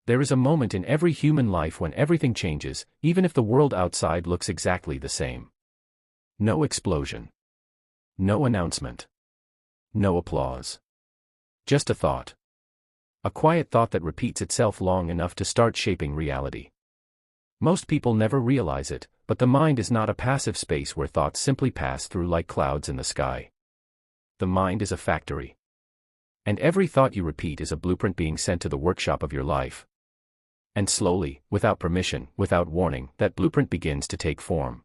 There is a moment in every human life when everything changes, even if the world outside looks exactly the same. No explosion. No announcement. No applause. Just a thought. A quiet thought that repeats itself long enough to start shaping reality. Most people never realize it, but the mind is not a passive space where thoughts simply pass through like clouds in the sky. The mind is a factory. And every thought you repeat is a blueprint being sent to the workshop of your life. And slowly, without permission, without warning, that blueprint begins to take form.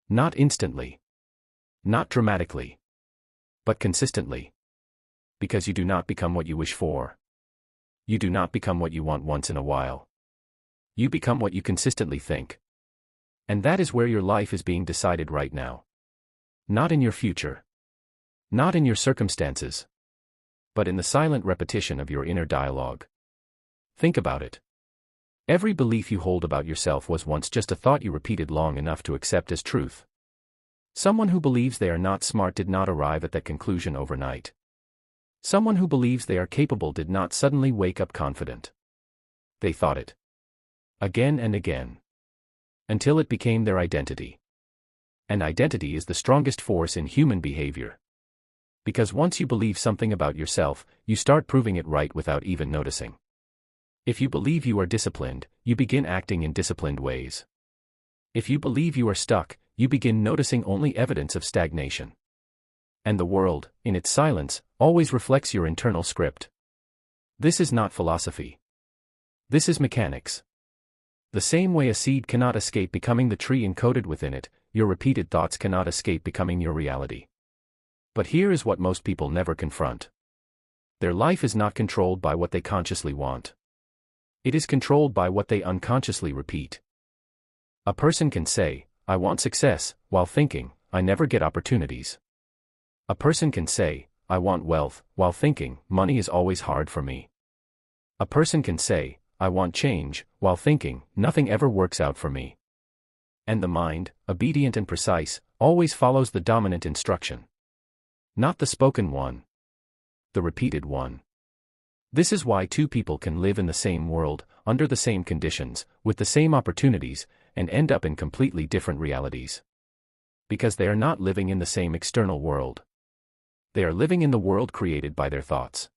Not instantly. Not dramatically. But consistently. Because you do not become what you wish for. You do not become what you want once in a while. You become what you consistently think. And that is where your life is being decided right now. Not in your future. Not in your circumstances. But in the silent repetition of your inner dialogue. Think about it. Every belief you hold about yourself was once just a thought you repeated long enough to accept as truth. Someone who believes they are not smart did not arrive at that conclusion overnight. Someone who believes they are capable did not suddenly wake up confident. They thought it. Again and again. Until it became their identity. And identity is the strongest force in human behavior. Because once you believe something about yourself, you start proving it right without even noticing. If you believe you are disciplined, you begin acting in disciplined ways. If you believe you are stuck, you begin noticing only evidence of stagnation. And the world, in its silence, always reflects your internal script. This is not philosophy. This is mechanics. The same way a seed cannot escape becoming the tree encoded within it, your repeated thoughts cannot escape becoming your reality. But here is what most people never confront. Their life is not controlled by what they consciously want. It is controlled by what they unconsciously repeat. A person can say, "I want success," while thinking, "I never get opportunities." A person can say, "I want wealth," while thinking, "Money is always hard for me." A person can say, "I want change," while thinking, "Nothing ever works out for me." And the mind, obedient and precise, always follows the dominant instruction. Not the spoken one. The repeated one. This is why two people can live in the same world, under the same conditions, with the same opportunities, and end up in completely different realities. Because they are not living in the same external world. They are living in the world created by their thoughts.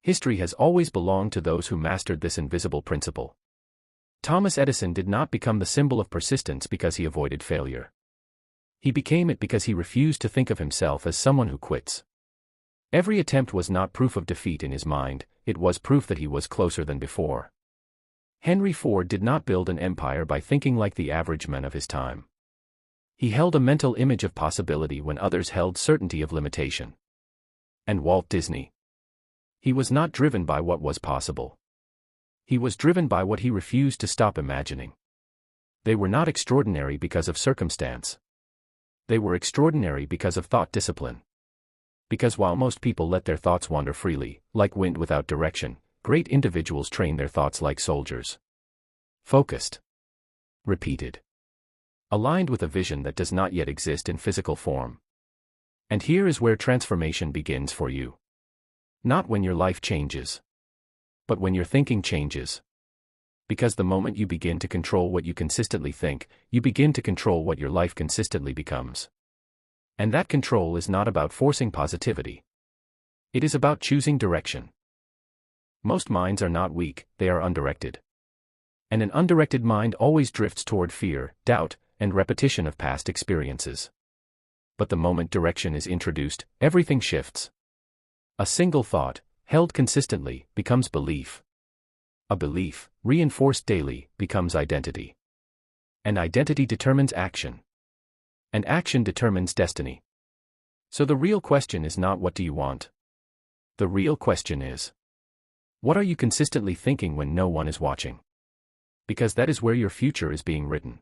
History has always belonged to those who mastered this invisible principle. Thomas Edison did not become the symbol of persistence because he avoided failure. He became it because he refused to think of himself as someone who quits. Every attempt was not proof of defeat in his mind, it was proof that he was closer than before. Henry Ford did not build an empire by thinking like the average man of his time. He held a mental image of possibility when others held certainty of limitation. And Walt Disney? He was not driven by what was possible. He was driven by what he refused to stop imagining. They were not extraordinary because of circumstance. They were extraordinary because of thought discipline. Because while most people let their thoughts wander freely, like wind without direction, great individuals train their thoughts like soldiers. Focused. Repeated. Aligned with a vision that does not yet exist in physical form. And here is where transformation begins for you. Not when your life changes. But when your thinking changes. Because the moment you begin to control what you consistently think, you begin to control what your life consistently becomes. And that control is not about forcing positivity. It is about choosing direction. Most minds are not weak, they are undirected. And an undirected mind always drifts toward fear, doubt, and repetition of past experiences. But the moment direction is introduced, everything shifts. A single thought, held consistently, becomes belief. A belief, reinforced daily, becomes identity. And identity determines action. And action determines destiny. So the real question is not what do you want? The real question is, what are you consistently thinking when no one is watching? Because that is where your future is being written.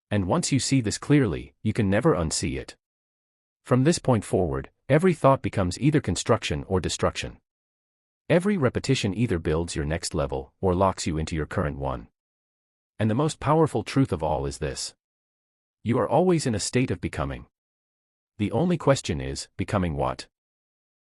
And once you see this clearly, you can never unsee it. From this point forward, every thought becomes either construction or destruction. Every repetition either builds your next level, or locks you into your current one. And the most powerful truth of all is this. You are always in a state of becoming. The only question is, becoming what?